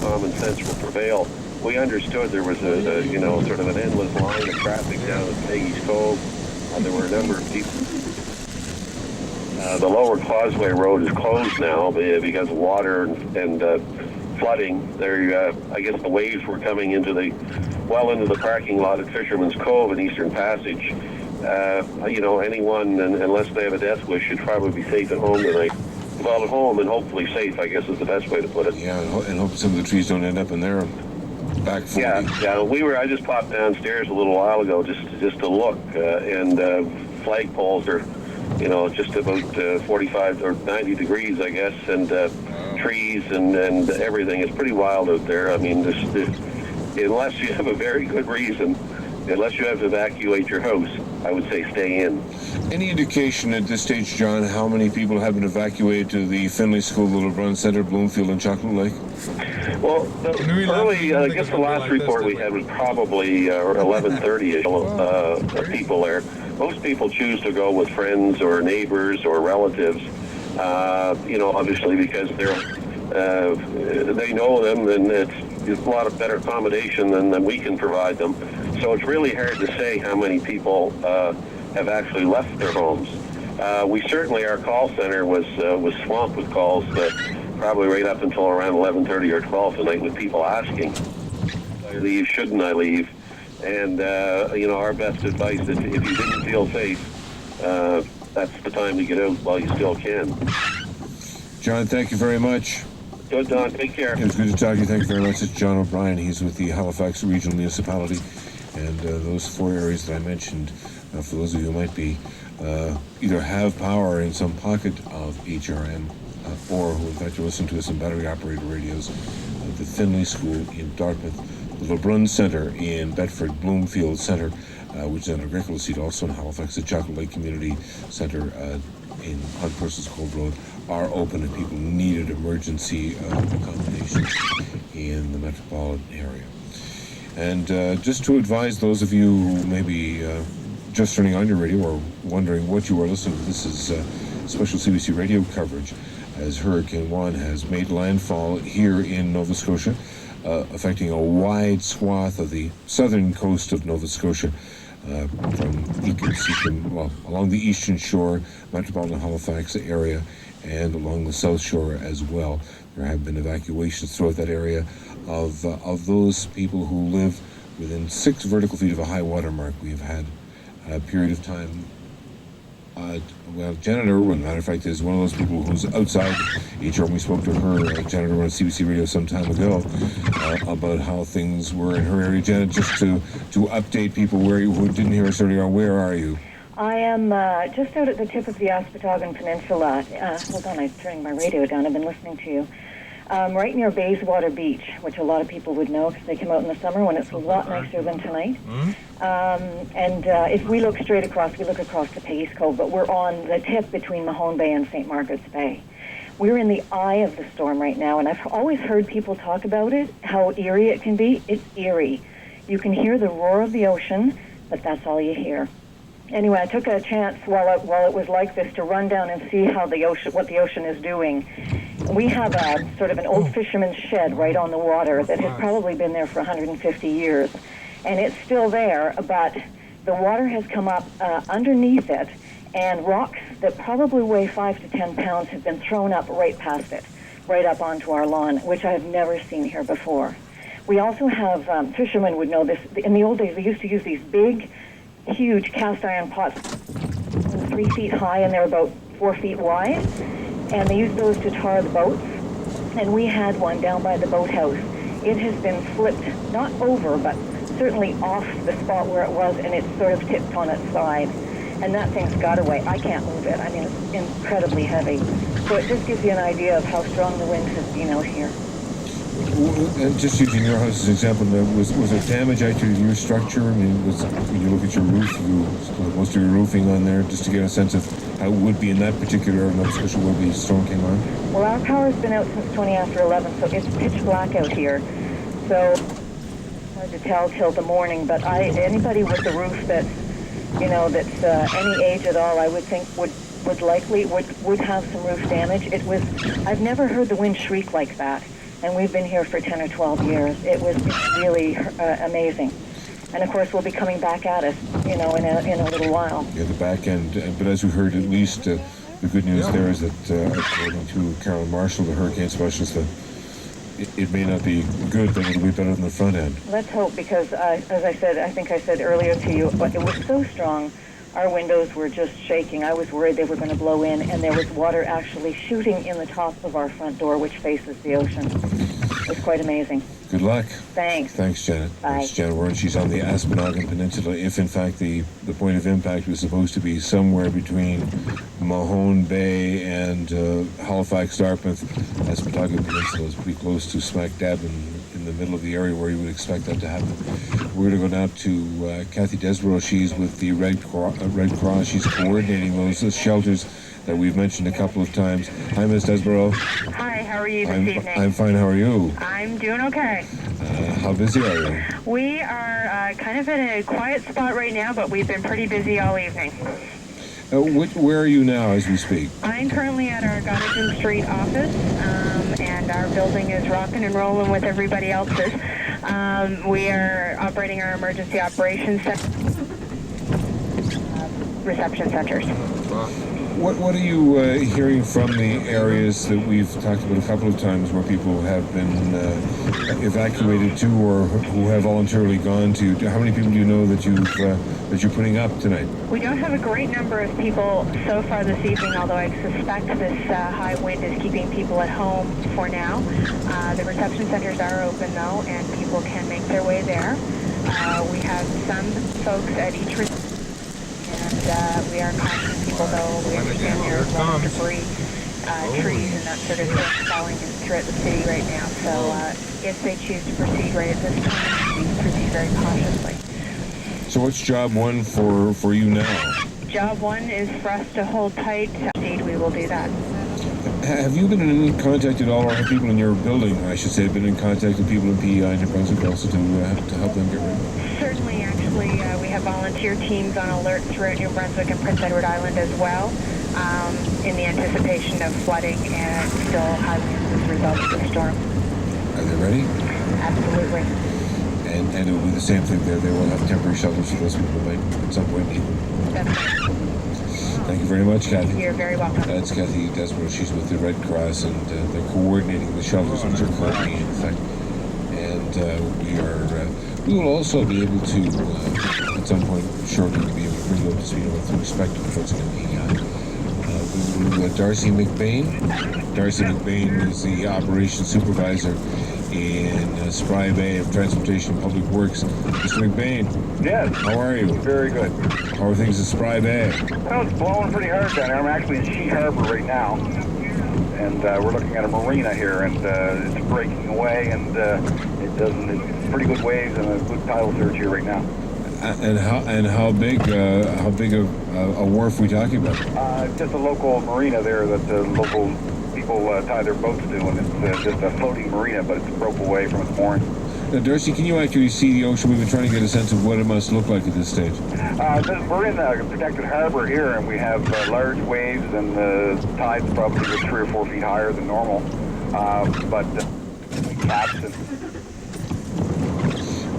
common sense will prevail. We understood there was a sort of an endless line of traffic down at Peggy's Cove. There were a number of people. The lower Causeway Road is closed now because of water and flooding. I guess the waves were coming into the parking lot at Fisherman's Cove in Eastern Passage. Anyone, unless they have a death wish, should probably be safe at home tonight. Well, at home and hopefully safe, I guess, is the best way to put it. Yeah, and hope some of the trees don't end up in their back 40. Yeah. I just popped downstairs a little while ago just to look, and flagpoles are just about 45 or 90 degrees, I guess, and trees and everything. It's pretty wild out there. I mean, unless you have a very good reason, unless you have to evacuate your house, I would say stay in. Any indication at this stage, John, how many people have been evacuated to the Finley School, the LeBrun Center, Bloomfield, and Chocolate Lake? Well, I guess the last report we had was probably 11:30 people there. Most people choose to go with friends or neighbors or relatives, obviously because they know them, and it's a lot of better accommodation than we can provide them. So it's really hard to say how many people have actually left their homes. Our call center was swamped with calls, probably right up until around 11:30 or 12 tonight, with people asking, "Should I leave? Shouldn't I leave?" And our best advice, if you didn't feel safe, that's the time to get out while you still can. John, thank you very much. Good, Don. Take care. It was good to talk to you. Thank you very much. It's John O'Brien. He's with the Halifax Regional Municipality. And those 4 areas that I mentioned, for those of you who might be either have power in some pocket of HRM or who in fact are listening to us on battery-operated radios, the Finley School in Dartmouth, the LeBrun Center in Bedford, Bloomfield Center, which is on Agricola Street, also in Halifax, the Chocolate Lake Community Center on Purcell's Cove Road, are open if people needed emergency accommodation in the metropolitan area. And just to advise those of you who may be just turning on your radio or wondering what you are listening to, this is special CBC radio coverage as Hurricane Juan has made landfall here in Nova Scotia, affecting a wide swath of the southern coast of Nova Scotia, along the eastern shore, metropolitan Halifax area, and along the south shore as well. There have been evacuations throughout that area of those people who live within 6 vertical feet of a high water mark. We have had a period of time. Janet Irwin, matter of fact, is one of those people who's outside HRM. We spoke to her, Janet Irwin, on CBC Radio some time ago, about how things were in her area. Janet, just to update people who didn't hear us earlier, where are you? I am just out at the tip of the Aspatagan Peninsula. Hold on, I'm turning my radio down. I've been listening to you. Right near Bayswater Beach, which a lot of people would know because they come out in the summer when it's a lot nicer than tonight. If we look straight across, we look across to Payce Cove, but we're on the tip between Mahone Bay and St. Margaret's Bay. We're in the eye of the storm right now, and I've always heard people talk about it, how eerie it can be. It's eerie. You can hear the roar of the ocean, but that's all you hear. Anyway, I took a chance while it was like this to run down and see what the ocean is doing. We have a sort of an old fisherman's shed right on the water that has probably been there for 150 years. And it's still there, but the water has come up underneath it, and rocks that probably weigh 5 to 10 pounds have been thrown up right past it, right up onto our lawn, which I've never seen here before. We also have, fishermen would know this, in the old days they used to use these big, huge cast iron pots, 3 feet high, and they're about 4 feet wide. And they used those to tar the boats. And we had one down by the boathouse. It has been flipped, not over, but certainly off the spot where it was, and it's sort of tipped on its side. And that thing's got away. I can't move it. I mean, it's incredibly heavy. So it just gives you an idea of how strong the wind has been out here. Just using your house as an example, was there damage to your structure? I mean, when you look at your roof, most of your roofing on there, just to get a sense of how it would be in that particular area of Nova Scotia where the storm came on? Well, our power's been out since 20 after 11, so it's pitch black out here. So it's hard to tell till the morning, but anybody with a roof that's any age at all, I would think would have some roof damage. I've never heard the wind shriek like that. And we've been here for 10 or 12 years. It's really amazing. And of course, we'll be coming back at us, in a little while. Yeah, the back end. But as we heard, at least the good news there is that, according to Carolyn Marshall, the hurricane specialist, it may not be good, but it'll be better than the front end. Let's hope, because as I think I said earlier to you, but it was so strong. Our windows were just shaking. I was worried they were going to blow in, and there was water actually shooting in the top of our front door, which faces the ocean. It was quite amazing. Good luck. Thanks. Thanks, Janet. Bye. It's Janet Warren. She's on the Aspinagan Peninsula. If, in fact, the point of impact was supposed to be somewhere between Mahone Bay and Halifax, Dartmouth, Aspinagan Peninsula is pretty close to smack dab in the middle of the area where you would expect that to happen. We're going to go now to Kathy Desborough. She's with the Red Cross. She's coordinating those shelters that we've mentioned a couple of times. Hi, Ms. Desborough. Hi, how are you this evening? I'm fine. How are you? I'm doing okay. How busy are you? We are kind of in a quiet spot right now, but we've been pretty busy all evening. Where are you now as we speak? I'm currently at our Goddardton Street office, and our building is rocking and rolling with everybody else's. We are operating our emergency operations reception centers. What are you hearing from the areas that we've talked about a couple of times where people have been evacuated to or who have voluntarily gone to? How many people do you know that you're putting up tonight? We don't have a great number of people so far this evening, although I suspect this high wind is keeping people at home for now. The reception centers are open though, and people can make their way there. We have some folks at each and we are cautioning people, though we understand there are a lot of debris, trees and that sort of thing falling throughout the city right now. So if they choose to proceed right at this time, we proceed very cautiously. So what's job one for you now? Job one is for us to hold tight. Indeed, we will do that. Have you been in contact at all, or have people in your building, I should say, been in contact with people in PEI New Brunswick also to help them get ready? Certainly, actually, we have volunteer teams on alert throughout New Brunswick and Prince Edward Island as well, in the anticipation of flooding and still high winds as a result of the storm. Are they ready? Absolutely. And it will be the same thing there. They will have temporary shelters for those people who might at some point need them. That's right. Thank you very much, Kathy. You're very welcome. That's Kathy Desborough. She's with the Red Cross, and they're coordinating the shelters which are currently in effect. And we will also be able to, at some point shortly, be able to bring you up to speed on what to expect of what's going to be. Darcy McBain. Darcy McBain is the operations supervisor in Spry Bay of Transportation and Public Works. Mr. McBain. Yes. How are you? Very good. How are things in Spry Bay? Well, it's blowing pretty hard down here. I'm actually in Sheet Harbor right now. And we're looking at a marina here, and it's breaking away, and it's pretty good waves and a good tidal surge here right now. And how big a wharf are we talking about? Just a local marina there that the local people tie their boats to, and it's just a floating marina, but it's broke away from its mooring. Now, Darcy, can you actually see the ocean? We've been trying to get a sense of what it must look like at this stage. We're in a protected harbor here, and we have large waves, and the tide's probably 3 or 4 feet higher than normal. But caps and...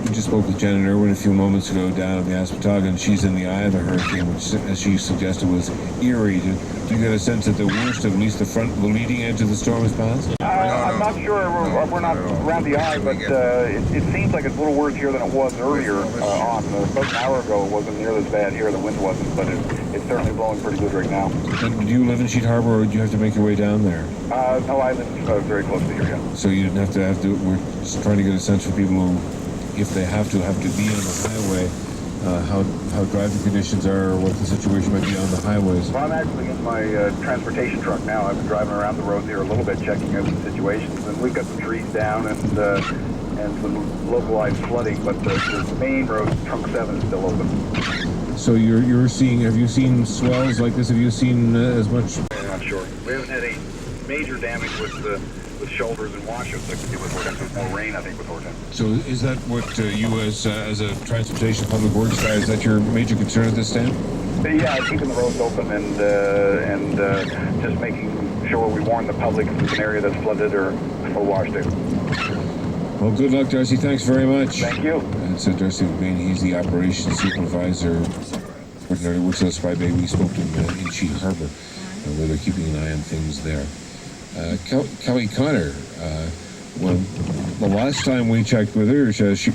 We just spoke with Janet Irwin a few moments ago down in the Aspinagan. She's in the eye of the hurricane, which, as she suggested, was eerie. Do you get a sense that the worst, at least the leading edge of the storm is past? I'm not sure. We're not around the eye, but it seems like it's a little worse here than it was earlier on. About an hour ago, it wasn't nearly as bad here. The wind wasn't, but it's certainly blowing pretty good right now. And do you live in Sheet Harbor, or do you have to make your way down there? No, I live very close to here, yeah. So you didn't have to. We're just trying to get a sense for people who, if they have to be on the highway, how driving conditions are, or what the situation might be on the highways. Well, I'm actually in my transportation truck now. I've been driving around the roads here a little bit, checking out the situations, and we've got some trees down and some localized flooding, but the main road, Trunk 7, is still open. So you're seeing? Have you seen swells like this? Have you seen as much? I'm not sure. We haven't had any major damage with shoulders and washouts like we did with Hortense. There's more rain, I think, with Hortense. So is that what you, as a transportation public works guy, is that your major concern at this time? Yeah, keeping the roads open and just making sure we warn the public if it's an area that's flooded or washed out. Well, good luck, Darcy. Thanks very much. Thank you. That's Darcy McBain. He's the operations supervisor. Ordinarily works at Spry Bay. We spoke to him in Sheet Harbor, where they're keeping an eye on things there. Kelly Connor, well, the last time we checked with her, she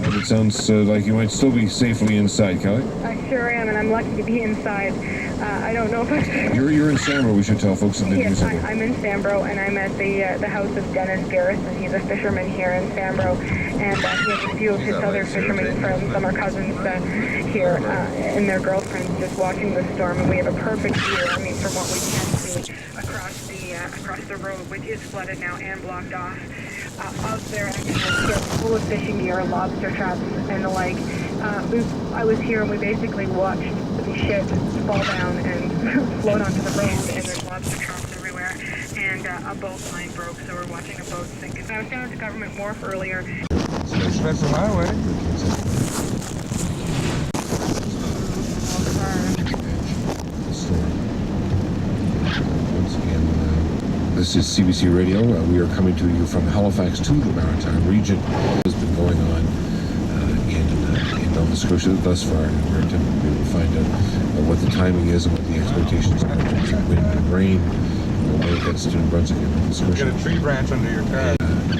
but it sounds like you might still be safely inside, Kelly. I sure am, and I'm lucky to be inside. I don't know if I... You're in Sambro, we should tell folks that Yes, I'm in Sambro, and I'm at the house of Dennis Garrison. He's a fisherman here in Sambro, and he has a few of his other fishermen friends, some are cousins here, and their girlfriends just watching the storm, and we have a perfect view, I mean, from what we can see across the road, which is flooded now and blocked off. Out there, actually, full of fishing gear, lobster traps, and the like. I was here, and we basically watched the ship fall down and float onto the road, and there's lobster traps everywhere, and a boat line broke, so we're watching a boat sink. And I was down at the government wharf earlier. It's an expensive highway. Once again, this is CBC Radio. We are coming to you from Halifax to the Maritime region. Has been going on in Nova Scotia thus far, and we're attempting to be able to find out what the timing is and what the expectations are in terms of wind and rain when it gets to New Brunswick and Nova Scotia. Get a tree branch under your car.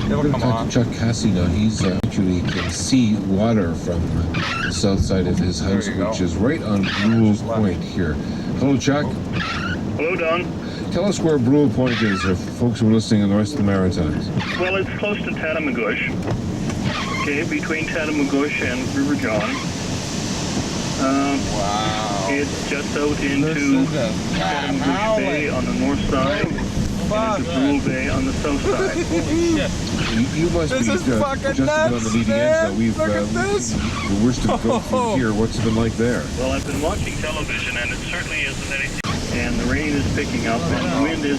It'll come talk off. to Chuck Cassie now. He's actually can see water from the south side of his house, which is right on Brule Point here. Hello, Chuck. Hello, Don. Tell us where Brule Point is, if folks who are listening in the rest of the Maritimes. Well, it's close to Tatamagouche. Okay, between Tatamagouche and River John. Wow. It's just out into Tatamagouche Bay on the north side, and into Brule Bay on the south side. You must be just about on the leading edge. We're still going through here. What's it been like there? Well, I've been watching television, and it certainly isn't anything. And the rain is picking up, and the wind is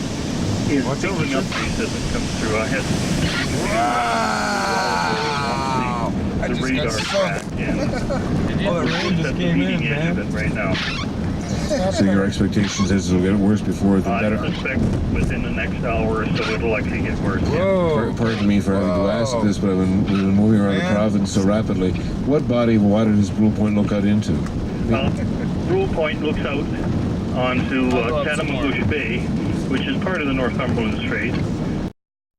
picking up as it comes through. I had the radar track, and the rain just came in, man. Right now. So your expectations is it'll get worse before the better? I suspect within the next hour or so it'll likely get worse. Pardon me for having to ask this, but we've been moving around the province so rapidly. What body of water does Brule Point look out into? Brule Point looks out onto Tatamagouche Bay, which is part of the Northumberland Strait,